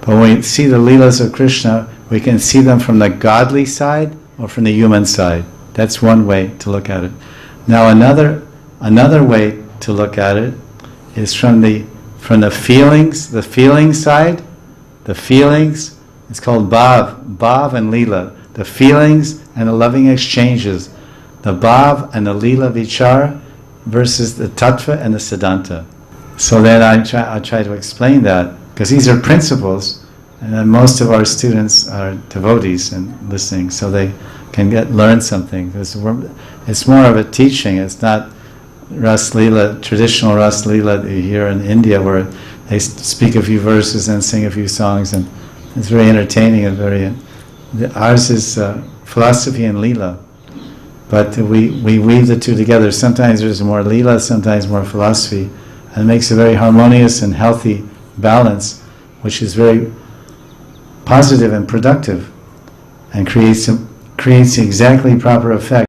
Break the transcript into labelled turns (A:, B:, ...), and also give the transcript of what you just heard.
A: But when we see the Leelas of Krishna, we can see them from the godly side or from the human side. That's one way to look at it. Now another way to look at it is from the feelings, the feeling side. The feelings, it's called Bhav and Lila. The feelings and the loving exchanges. The Bhav and the Lila Vichara versus the Tattva and the Siddhanta. So then I try to explain that, because these are principles, and then most of our students are devotees and listening, so they can learn something. It's more of a teaching. It's not Ras Lila, traditional Ras Lila that you hear in India, where they speak a few verses and sing a few songs, and it's very entertaining and ours is philosophy and Lila. But we weave the two together. Sometimes there's more Lila, sometimes more philosophy, and it makes a very harmonious and healthy balance, which is very positive and productive, and creates the exactly proper effect.